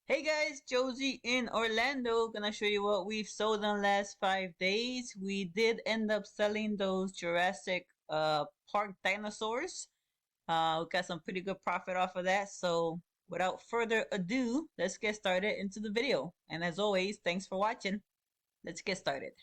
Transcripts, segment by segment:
Hey guys, Josie in Orlando. Gonna show you what we've sold in the last 5 days. We did end up selling those Jurassic Park dinosaurs. We got some pretty good profit off of that. So without further ado, let's get started into the video. And as always, thanks for watching. Let's get started.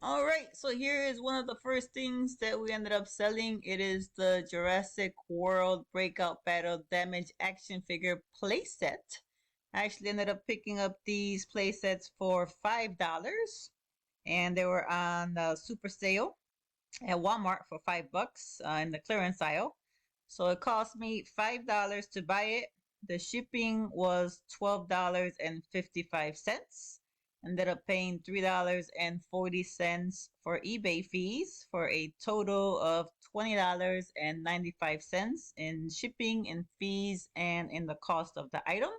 All right, so here is one of the first things that we ended up selling. It is the Jurassic World Breakout Battle Damage Action Figure playset. I actually ended up picking up these playsets for $5, and they were on super sale at Walmart for $5 in the clearance aisle. So it cost me $5 to buy it. The shipping was $12.55. Ended up paying $3.40 for eBay fees for a total of $20.95 in shipping and fees and in the cost of the item.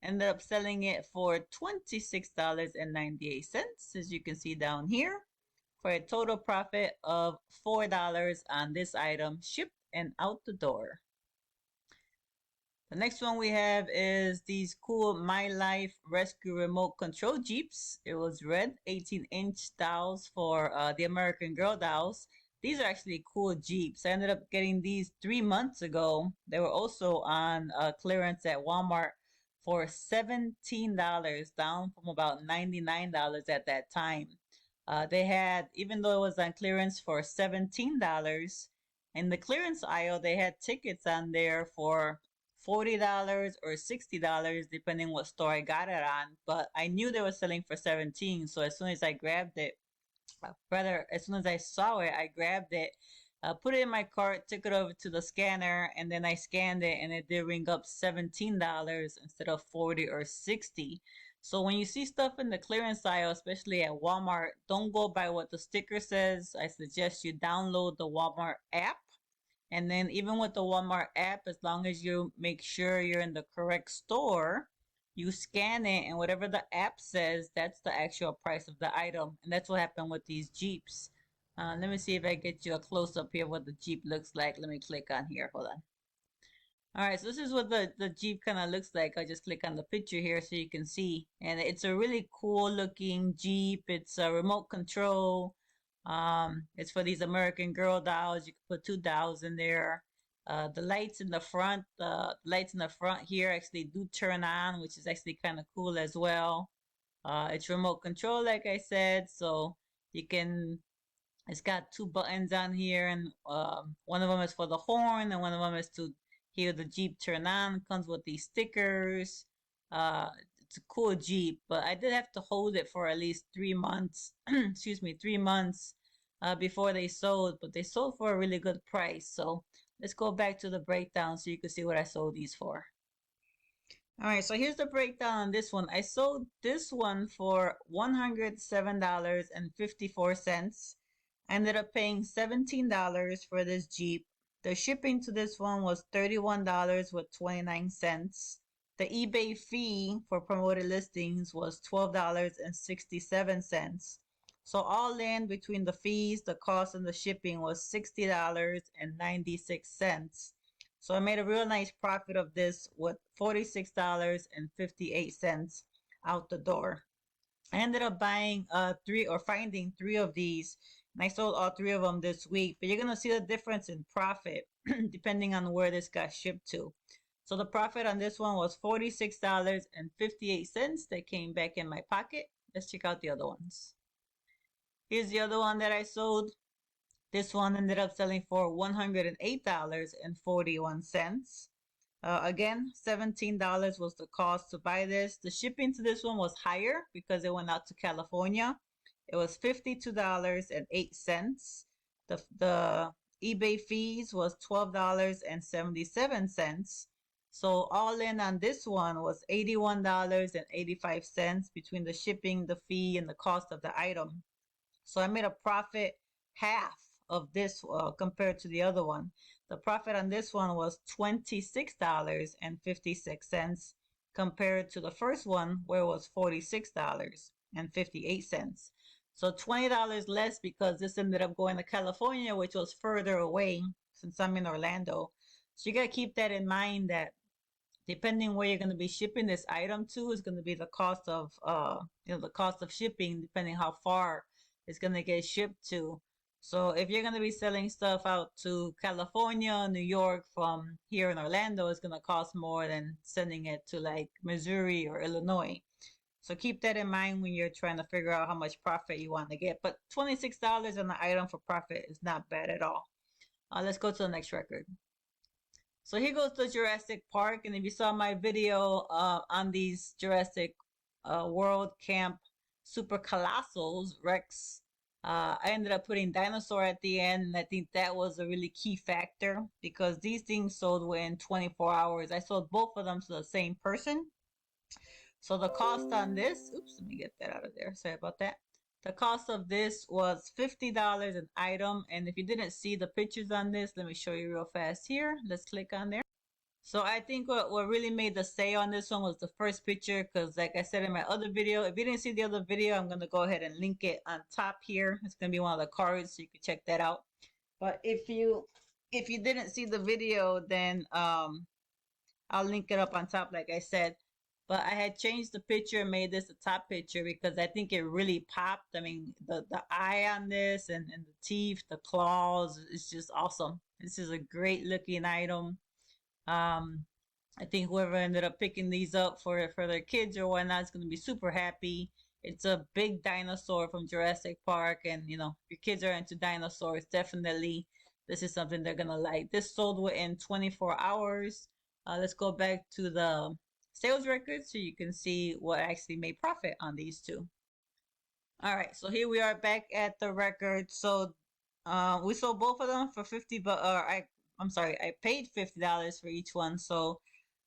Ended up selling it for $26.98, as you can see down here, for a total profit of $4 on this item shipped and out the door. The next one we have is these cool My Life Rescue Remote Control Jeeps. It was red, 18-inch dolls for the American Girl dolls. These are actually cool Jeeps. I ended up getting these 3 months ago. They were also on clearance at Walmart for $17, down from about $99 at that time. They had, even though it was on clearance for $17, in the clearance aisle, they had tickets on there for $40 or $60, depending what store I got it on. But I knew they were selling for 17, so as soon as I grabbed it, rather, as soon as I saw it, I grabbed it, put it in my cart, took it over to the scanner, and then I scanned it, and it did ring up $17 instead of 40 or 60. So when you see stuff in the clearance aisle, especially at Walmart, don't go by what the sticker says. I suggest you download the Walmart app. And then even with the Walmart app, as long as you make sure you're in the correct store, you scan it, and whatever the app says, that's the actual price of the item. And that's what happened with these Jeeps. Let me see if I get you a close-up here what the Jeep looks like. Let me click on here. Hold on. All right, so this is what the Jeep kind of looks like. I'll just click on the picture here so you can see. And it's a really cool looking Jeep. It's a remote control. It's for these American Girl dolls. You can put two dolls in there. The lights in the front, here actually do turn on, which is actually kind of cool as well. It's remote control, like I said, so you can. It's got two buttons on here, and one of them is for the horn, and one of them is to hear the Jeep turn on. Comes with these stickers. Uh, it's a cool Jeep, but I did have to hold it for at least 3 months. Excuse me, 3 months before they sold, but they sold for a really good price. So let's go back to the breakdown so you can see what I sold these for. All right, so here's the breakdown on this one. I sold this one for $107.54. I ended up paying $17 for this Jeep. The shipping to this one was $31.29. The eBay fee for promoted listings was $12.67. So all in between the fees, the cost, and the shipping was $60.96. So I made a real nice profit of this with $46.58 out the door. I ended up buying finding three of these, and I sold all three of them this week. But you're gonna see the difference in profit depending on where this got shipped to. So the profit on this one was $46.58 that came back in my pocket. Let's check out the other ones. Here's the other one that I sold. This one ended up selling for $108.41. Again, $17 was the cost to buy this. The shipping to this one was higher because it went out to California. It was $52.08. The eBay fees was $12.77. So all in on this one was $81.85 between the shipping, the fee, and the cost of the item. So I made a profit half of this compared to the other one. The profit on this one was $26.56 compared to the first one where it was $46.58. So $20 less because this ended up going to California, which was further away since I'm in Orlando. So you got to keep that in mind that depending where you're going to be shipping this item to is going to be the cost of the cost of shipping depending how far it's going to get shipped to. So if you're going to be selling stuff out to California, New York from here in Orlando, it's going to cost more than sending it to like Missouri or Illinois. So keep that in mind when you're trying to figure out how much profit you want to get. But $26 on the item for profit is not bad at all. Let's go to the next record. So here goes the Jurassic Park, and if you saw my video on these Jurassic World Camp Super Colossals Rex, I ended up putting Dinosaur at the end, and I think that was a really key factor because these things sold within 24 hours. I sold both of them to the same person. So the cost on this, oops, let me get that out of there. Sorry about that. The cost of this was $50 an item. And if you didn't see the pictures on this, let me show you real fast here. Let's click on there. So I think what really made the sale on this one was the first picture because like I said in my other video, if you didn't see the other video, I'm going to go ahead and link it on top here. It's going to be one of the cards so you can check that out. But if you didn't see the video, then I'll link it up on top like I said. But I had changed the picture and made this the top picture because I think it really popped. I mean, the eye on this and the teeth, the claws, it's just awesome. This is a great looking item. I think whoever ended up picking these up for their kids or whatnot is going to be super happy. It's a big dinosaur from Jurassic Park, and you know, if your kids are into dinosaurs, definitely this is something they're gonna like. This sold within 24 hours. Let's go back to the sales records so you can see what actually made profit on these two. All right, so here we are back at the record. So we sold both of them for 50, but I'm sorry, I paid $50 for each one. So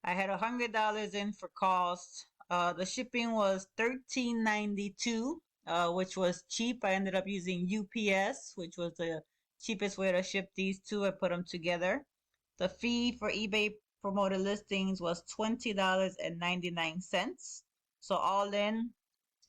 I had $100 in for cost. The shipping was $13.92, which was cheap. I ended up using UPS, which was the cheapest way to ship these two. I put them together. The fee for eBay promoted listings was $20.99. So all in,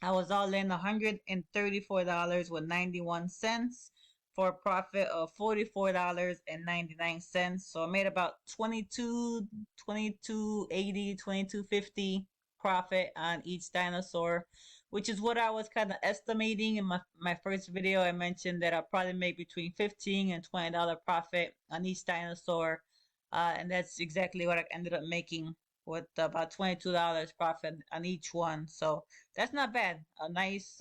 I was all in $134.91 for a profit of $44.99. So I made about 22.80, 22.50 profit on each dinosaur, which is what I was kind of estimating in my first video. I mentioned that I'll probably make between $15 and $20 profit on each dinosaur. And that's exactly what I ended up making with about $22 profit on each one. So that's not bad. A nice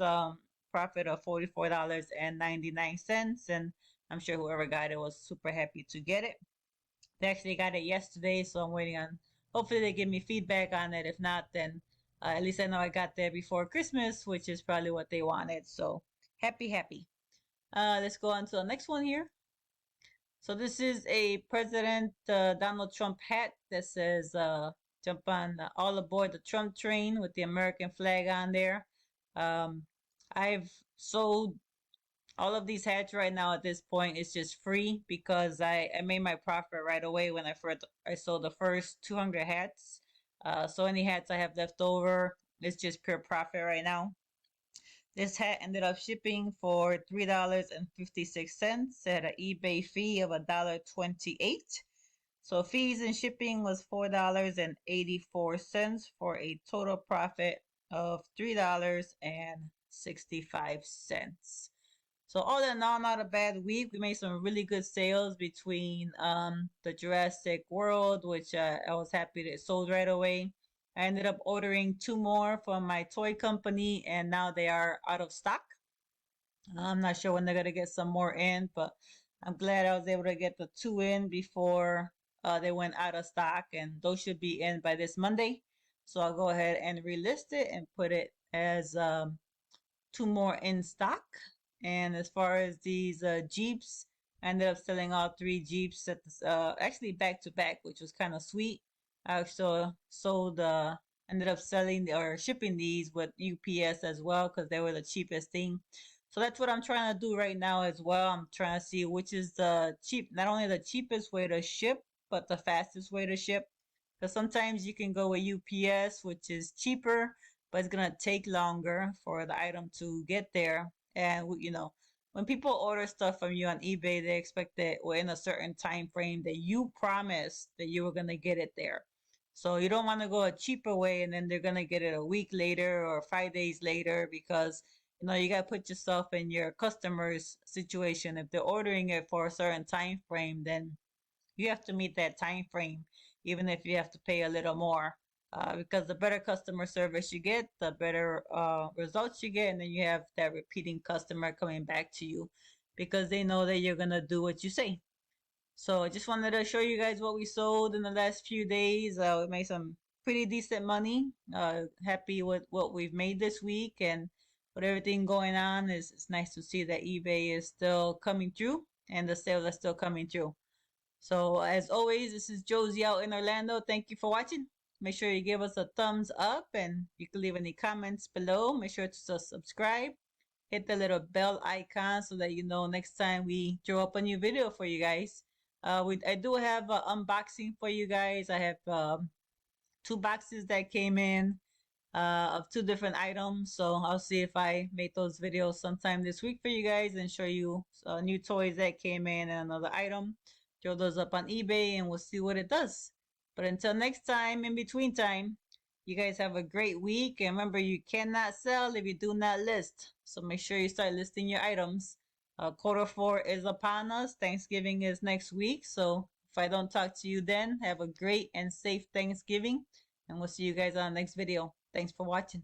profit of $44.99. And I'm sure whoever got it was super happy to get it. They actually got it yesterday, so I'm waiting on, hopefully they give me feedback on it. If not, then at least I know I got there before Christmas, which is probably what they wanted. So happy. Let's go on to the next one here. So this is a President Donald Trump hat that says jump on all aboard the Trump train with the American flag on there. I've sold all of these hats right now at this point. It's just free because I made my profit right away when I sold the first 200 hats. So any hats I have left over, it's just pure profit right now. This hat ended up shipping for $3.56 at an eBay fee of $1.28. So fees and shipping was $4.84 for a total profit of $3.65. So all in all, not a bad week. We made some really good sales between the Jurassic World, which I was happy that it sold right away. I ended up ordering 2 more from my toy company, and now they are out of stock. I'm not sure when they're going to get some more in, but I'm glad I was able to get the 2 in before they went out of stock, and those should be in by this Monday. So I'll go ahead and relist it and put it as 2 more in stock. And as far as these Jeeps, I ended up selling all 3 Jeeps at this, actually back to back, which was kind of sweet. I also ended up selling or shipping these with UPS as well because they were the cheapest thing. So that's what I'm trying to do right now as well. I'm trying to see which is not only the cheapest way to ship, but the fastest way to ship. Because sometimes you can go with UPS, which is cheaper, but it's gonna take longer for the item to get there. And when people order stuff from you on eBay, they expect that within a certain time frame that you promised that you were gonna get it there. So you don't want to go a cheaper way and then they're gonna get it a week later or 5 days later, because you gotta put yourself in your customer's situation. If they're ordering it for a certain time frame, then you have to meet that time frame, even if you have to pay a little more. Because the better customer service you get, the better results you get, and then you have that repeating customer coming back to you because they know that you're gonna do what you say. So I just wanted to show you guys what we sold in the last few days. We made some pretty decent money. Happy with what we've made this week, and with everything going on, it's nice to see that eBay is still coming through and the sales are still coming through. So as always, this is Josie out in Orlando. Thank you for watching. Make sure you give us a thumbs up, and you can leave any comments below. Make sure to subscribe. Hit the little bell icon so that you know next time we throw up a new video for you guys. I do have an unboxing for you guys. I have two boxes that came in of two different items. So I'll see if I make those videos sometime this week for you guys and show you new toys that came in and another item. Throw those up on eBay and we'll see what it does. But until next time, in between time, you guys have a great week. And remember, you cannot sell if you do not list. So make sure you start listing your items. Quarter 4 is upon us. Thanksgiving is next week. So if I don't talk to you then, have a great and safe Thanksgiving. And we'll see you guys on the next video. Thanks for watching.